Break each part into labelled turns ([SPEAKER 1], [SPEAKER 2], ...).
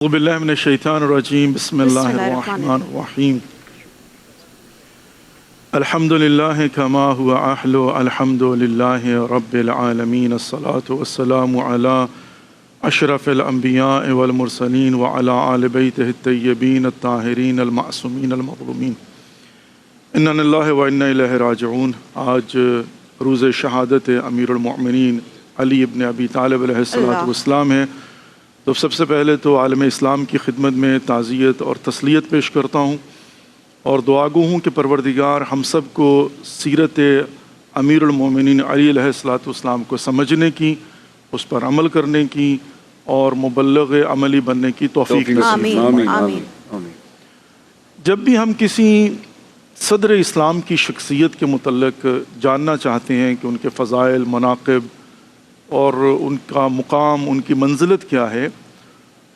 [SPEAKER 1] أعوذ بالله من الشيطان الرجيم بسم الله الرحمن الرحيم الحمد لله كما هو أهل الحمد لله رب العالمين الصلاة والسلام على أشرف الأنبياء والمرسلين وعلى آل بيته الطيبين الطاهرين المعصومين المظلومين إنا لله وإنا إليه راجعون۔ آج روز شہادت امیر المؤمنین علی ابن ابی طالب علیہ السلام ہے، تو سب سے پہلے تو عالم اسلام کی خدمت میں تعزیت اور تسلیت پیش کرتا ہوں اور دعا گو ہوں کہ پروردگار ہم سب کو سیرت امیر المؤمنین علی علیہ السلام کو سمجھنے کی، اس پر عمل کرنے کی اور مبلغ عملی بننے کی توفیق نصیب فرمائے۔ جب بھی ہم کسی صدر اسلام کی شخصیت کے متعلق جاننا چاہتے ہیں کہ ان کے فضائل، مناقب اور ان کا مقام، ان کی منزلت کیا ہے،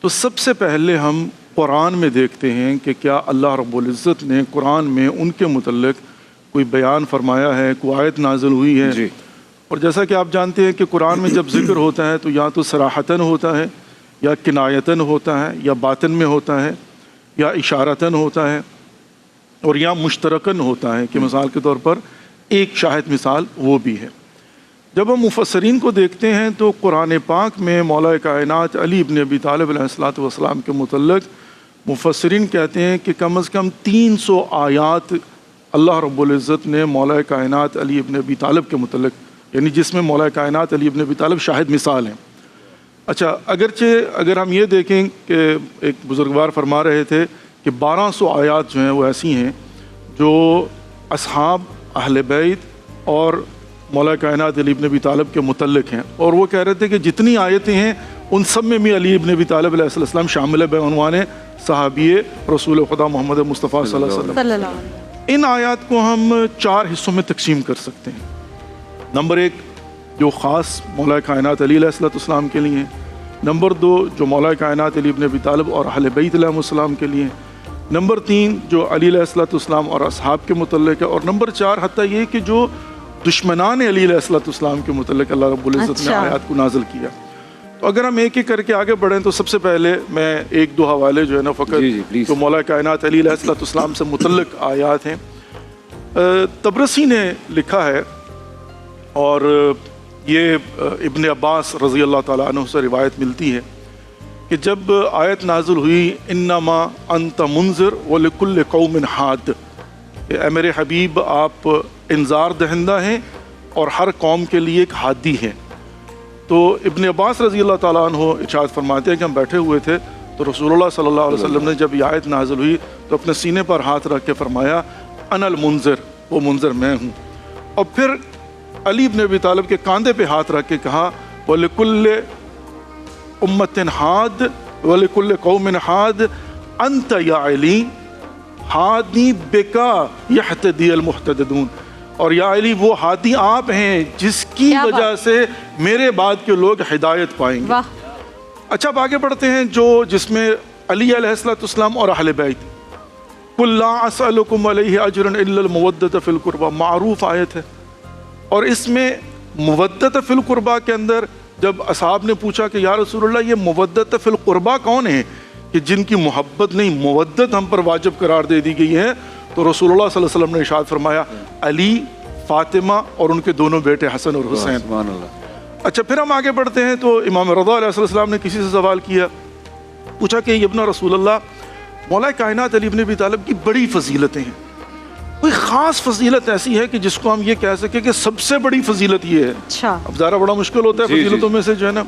[SPEAKER 1] تو سب سے پہلے ہم قرآن میں دیکھتے ہیں کہ کیا اللہ رب العزت نے قرآن میں ان کے متعلق کوئی بیان فرمایا ہے، کوئی آیت نازل ہوئی ہے جی۔ اور جیسا کہ آپ جانتے ہیں کہ قرآن میں جب ذکر ہوتا ہے تو یا تو صراحتاً ہوتا ہے، یا کنایتاً ہوتا ہے، یا باطن میں ہوتا ہے، یا اشارتاً ہوتا ہے، اور یا مشترکاً ہوتا ہے کہ مثال کے طور پر ایک شاہد مثال وہ بھی ہے۔ جب ہم مفسرین کو دیکھتے ہیں تو قرآن پاک میں مولا کائنات علی ابن ابی طالب علیہ السلام کے متعلق مفسرین کہتے ہیں کہ کم از کم 300 آیات اللہ رب العزت نے مولا کائنات علی ابن ابی طالب کے متعلق، یعنی جس میں مولا کائنات علی ابن ابی طالب شاہد مثال ہیں۔ اچھا، اگرچہ اگر ہم یہ دیکھیں کہ ایک بزرگوار فرما رہے تھے کہ 1200 آیات جو ہیں وہ ایسی ہیں جو اصحاب، اہل بیت اور مولا کائنات علی ابن ابی طالب کے متعلق ہیں، اور وہ کہہ رہے تھے کہ جتنی آیتیں ہیں ان سب میں بھی علی ابن ابی طالب علیہ السلام شامل ہے بعنوان صحابی رسول خدا محمد مصطفیٰ صلی اللہ علیہ وسلم۔ ان آیات کو ہم 4 حصوں میں تقسیم کر سکتے ہیں۔ نمبر 1 جو خاص مولا کائنات علی علیہ السلام کے لیے ہیں، نمبر 2 جو مولا کائنات علی ابن ابی طالب اور اہل بیت علیہ السلام کے لیے ہیں، نمبر 3 جو علی علیہ السلام اور اصحاب کے متعلق ہے، اور نمبر 4 حتیٰ یہ کہ جو دشمنان علی علیہ السلام کے متعلق اللہ رب العزت نے آیات کو نازل کیا۔ تو اگر ہم ایک ایک کر کے آگے بڑھیں تو سب سے پہلے میں 1-2 حوالے جو ہے نا فقط جو مولا کائنات علی علیہ السلام سے متعلق آیات ہیں۔ طبرسی نے لکھا ہے، اور یہ ابن عباس رضی اللہ تعالیٰ عنہ سے روایت ملتی ہے کہ جب آیت نازل ہوئی انما انت منذر ولکل قوم ہاد، کہ اے میرے حبیب آپ انذار دہندہ ہیں اور ہر قوم کے لیے ایک ہادی ہیں، تو ابن عباس رضی اللہ تعالیٰ عنہ ارشاد فرماتے ہیں کہ ہم بیٹھے ہوئے تھے تو رسول اللہ صلی اللہ علیہ وسلم نے جب یہ آیت نازل ہوئی تو اپنے سینے پر ہاتھ رکھ کے فرمایا انا المنذر، وہ منذر میں ہوں، اور پھر علی ابن ابی طالب کے کاندھے پہ ہاتھ رکھ کے کہا وَلِكُلِّ أُمَّةٍ حَادٍ وَلِكُلِّ قَوْمٍ حَادٍ أَنْتَ يَا عَلِي ہادی بکا یہتدی المہتدون، اور یا علی وہ ہادی آپ ہیں جس کی وجہ سے میرے بعد کے لوگ ہدایت پائیں گے۔ اچھا، اب آگے بڑھتے ہیں جس میں علی علیہ السلام اور اہل بیت، قُلْ لَا أَسْأَلُكُمْ عَلَيْهِ أَجْرًا إِلَّا الْمَوَدَّةَ فِي الْقُرْبَى، معروف آیت ہے، اور اس میں مودۃ فی القربہ کے اندر جب اصحاب نے پوچھا کہ یا رسول اللہ یہ مودۃ فی القربہ کون ہے کہ جن کی محبت نہیں مودت ہم پر واجب قرار دے دی گئی ہے، تو رسول اللہ صلی اللہ علیہ وسلم نے ارشاد فرمایا علی، فاطمہ اور ان کے دونوں بیٹے حسن اور حسین۔ اچھا، پھر ہم آگے بڑھتے ہیں تو امام رضا علیہ السلام نے کسی سے سوال کیا، پوچھا کہ ابن رسول اللہ مولا کائنات علی ابن ابی طالب کی بڑی فضیلتیں ہیں، کوئی خاص فضیلت ایسی ہے کہ جس کو ہم یہ کہہ سکیں کہ سب سے بڑی فضیلت یہ ہے؟ اب ذرا بڑا مشکل ہوتا ہے فضیلتوں میں سے جو ہے نا،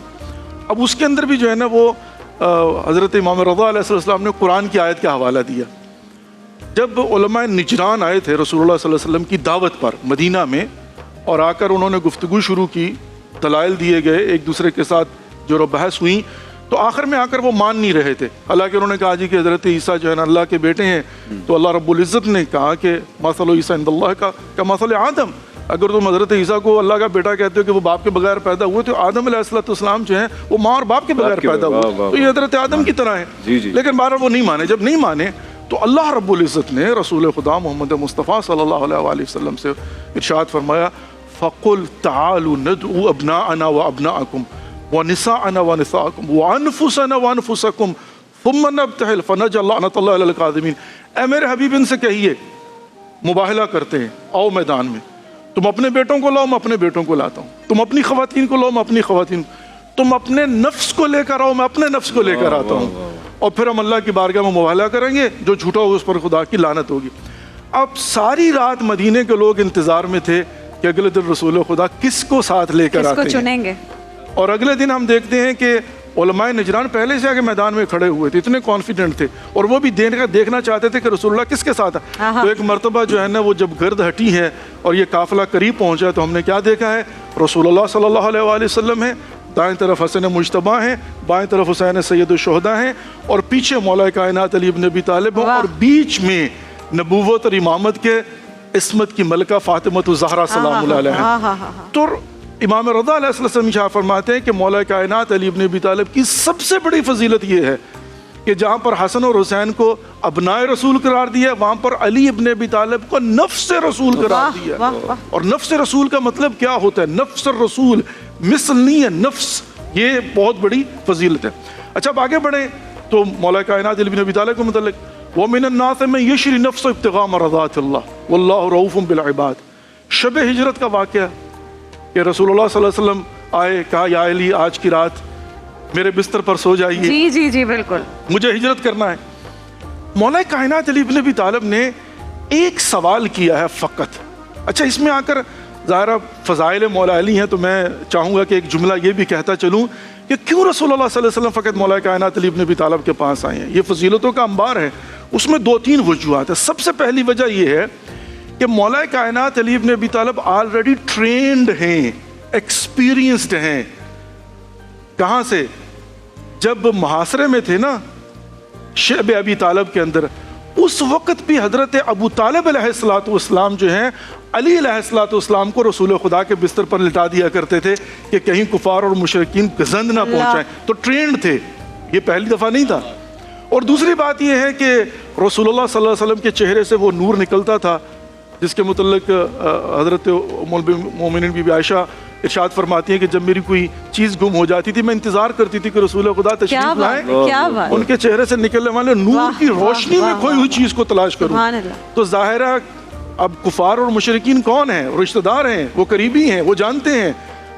[SPEAKER 1] اب اس کے اندر بھی جو ہے نا وہ حضرت امام رضا علیہ السلام نے قرآن کی آیت کا حوالہ دیا۔ جب علماء نجران آئے تھے رسول اللہ صلی اللہ علیہ وسلم کی دعوت پر مدینہ میں، اور آ کر انہوں نے گفتگو شروع کی، دلائل دیے گئے، ایک دوسرے کے ساتھ جو بحث ہوئی، تو آخر میں آ کر وہ مان نہیں رہے تھے، حالانکہ انہوں نے کہا جی کہ حضرت عیسیٰ جو ہے نا اللہ کے بیٹے ہیں، تو اللہ رب العزت نے کہا کہ مثل عیسیٰ عند اللہ کا مثل آدم، اگر تم حضرت عیسیٰ کو اللہ کا بیٹا کہتے ہو کہ وہ باپ کے بغیر پیدا ہوئے، تو آدم علیہ السلام جو ہیں وہ ماں اور باپ کے بغیر پیدا ہوئے، تو یہ حضرت آدم کی طرح ہیں۔ لیکن بہرحال وہ نہیں مانے، جب نہیں مانے تو اللہ رب العزت نے رسول خدا محمد مصطفیٰ صلی اللہ علیہ وسلم سے ارشاد فرمایا فَقُلْ تَعَالُوا نَدْعُوا أَبْنَاءَنَا وَأَبْنَاءَكُمْ وَنِسَاءَنَا وَنِسَاءَكُمْ وَأَنفُسَنَا وَأَنفُسَكُمْ ثم نبتہل فنجعل لعنۃ اللہ علی الکاذبین. اے میرے حبیب ان سے کہیے، مباہلہ کرتے ہیں، آؤ میدان میں، تم اپنے بیٹوں کو لاؤ میں اپنے بیٹوں کو لاتا ہوں، تم اپنی خواتین کو لاؤ میں اپنی خواتین، تم اپنے نفس کو لے کر آؤ میں اپنے نفس کو لے کر آتا ہوں، اور پھر ہم اللہ کی بارگاہ میں مباہلہ کریں گے، جو جھوٹا ہوگا اس پر خدا کی لعنت ہوگی. اب ساری رات مدینے کے لوگ انتظار میں تھے کہ اگلے دن رسول خدا کس کو ساتھ لے کر آتے ہیں،
[SPEAKER 2] چنیں گے. اور
[SPEAKER 1] اگلے دن ہم دیکھتے ہیں کہ علماء نجران پہلے سے آگے میدان میں کھڑے ہوئے تھے، اتنے کانفیڈنٹ تھے، اور وہ بھی دیکھنا چاہتے تھے کہ رسول اللہ کس کے ساتھ ہے. تو ایک مرتبہ جو ہے نا وہ جب گرد ہٹی ہے اور یہ قافلہ قریب پہنچا تو ہم نے کیا دیکھا ہے، رسول اللہ صلی اللہ علیہ وآلہ وسلم ہے، دائیں طرف حسن مجتبیٰ ہیں، بائیں طرف حسین سید الشہداء ہیں، اور پیچھے مولا کائنات علی ابن ابی طالب ہیں، اور بیچ میں نبوت اور امامت کے عصمت کی ملکہ فاطمہ الزہرا سلام اللہ علیہ. تو امام رضا علیہ السلام شاہ فرماتے ہیں کہ مولا کائنات علی ابن ابی طالب کی سب سے بڑی فضیلت یہ ہے کہ جہاں پر حسن اور حسین کو ابنائے رسول قرار دیا، وہاں پر علی ابن ابی طالب کو نفس رسول قرار دیا. اور نفس رسول کا مطلب کیا ہوتا ہے؟ نفس الرسول، مثل نہیں ہے، نفس. یہ بہت بڑی فضیلت ہے. اچھا اب آگے بڑھیں تو مولا کائنات علی ابن ابی طالب کے متعلق وَمِنَ النَّاسِ مَن يَشْرِي نَفْسَهُ ابْتِغَاءَ مَرْضَاتِ اللَّهِ وَاللَّهُ رَءُوفٌ بِالْعِبَادِ. شب ہجرت کا واقعہ کہ رسول اللہ صلی اللہ علیہ وسلم آئے، کہا یا علی آج کی رات میرے بستر پر سو جائیے،
[SPEAKER 2] جی جی جی بالکل،
[SPEAKER 1] مجھے ہجرت کرنا ہے. مولا کائنات علی ابن ابی طالب نے ایک سوال کیا ہے فقط. اچھا اس میں آ کر ظاہرہ فضائل مولا علی ہیں تو میں چاہوں گا کہ ایک جملہ یہ بھی کہتا چلوں کہ کیوں رسول اللہ صلی اللہ علیہ وسلم فقط مولا کائنات علی ابن ابی طالب کے پاس آئے ہیں. یہ فضیلتوں کا انبار ہے، اس میں 2-3 وجوہات ہیں. سب سے پہلی وجہ یہ ہے کہ مولا کائنات علی ابن ابی طالب آلریڈی ٹرینڈ ہیں، ایکسپیرینسڈ ہیں. کہاں سے؟ جب محاصرے میں تھے نا شعب ابی طالب کے اندر، اس وقت بھی حضرت ابو طالب علیہ السلام جو ہیں علی علیہ السلام کو رسول خدا کے بستر پر لٹا دیا کرتے تھے کہ کہیں کفار اور مشرکین گزند نہ پہنچائیں. تو ٹرینڈ تھے، یہ پہلی دفعہ نہیں تھا. اور دوسری بات یہ ہے کہ رسول اللہ صلی اللہ علیہ وسلم کے چہرے سے وہ نور نکلتا تھا جس کے متعلق حضرت ام المومنین بی بی عائشہ ارشاد فرماتی ہیں کہ جب میری کوئی چیز گم ہو جاتی تھی میں انتظار کرتی تھی کہ رسول خدا تشریف لائیں، ان کے چہرے سے نکلنے والے نور کی روشنی میں کھوئی ہوئی چیز کو تلاش کروں. تو ظاہرہ اب کفار اور مشرکین کون ہیں؟ رشتہ دار ہیں، وہ قریبی ہیں، وہ جانتے ہیں،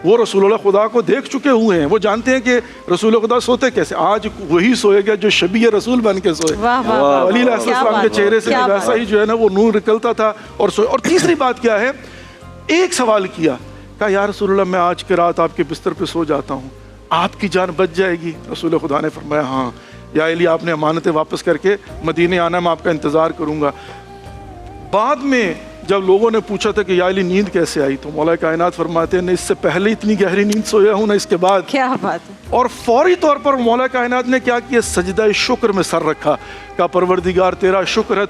[SPEAKER 1] وہ رسول اللہ خدا کو دیکھ چکے ہوئے ہیں، وہ جانتے ہیں کہ رسول خدا سوتے کیسے. آج وہی سوئے گا جو شبیہ رسول بن کے سوئے. علی علیہ السلام کے چہرے سے ویسا ہی جو ہے نا وہ نور نکلتا تھا اور سوئے. اور تیسری بات کیا ہے، ایک سوال کیا، کہا یا رسول اللہ میں آج کی رات آپ کے بستر پہ سو جاتا ہوں، آپ کی جان بچ جائے گی؟ رسول خدا نے فرمایا ہاں. یا علی آپ نے امانتیں واپس کر کے مدینے آنا، میں آپ کا انتظار کروں گا. بعد میں جب لوگوں نے پوچھا تھا کہ یا علی نیند کیسے آئی، تو مولا کائنات فرماتے ہیں نہ اس سے پہلے اتنی گہری نیند سویا ہوں نہ اس کے بعد.
[SPEAKER 2] کیا بات ہے.
[SPEAKER 1] اور فوری طور پر مولا کائنات نے کیا کیا، سجدہ شکر میں سر رکھا، کہا پروردگار تیرا شکر ہے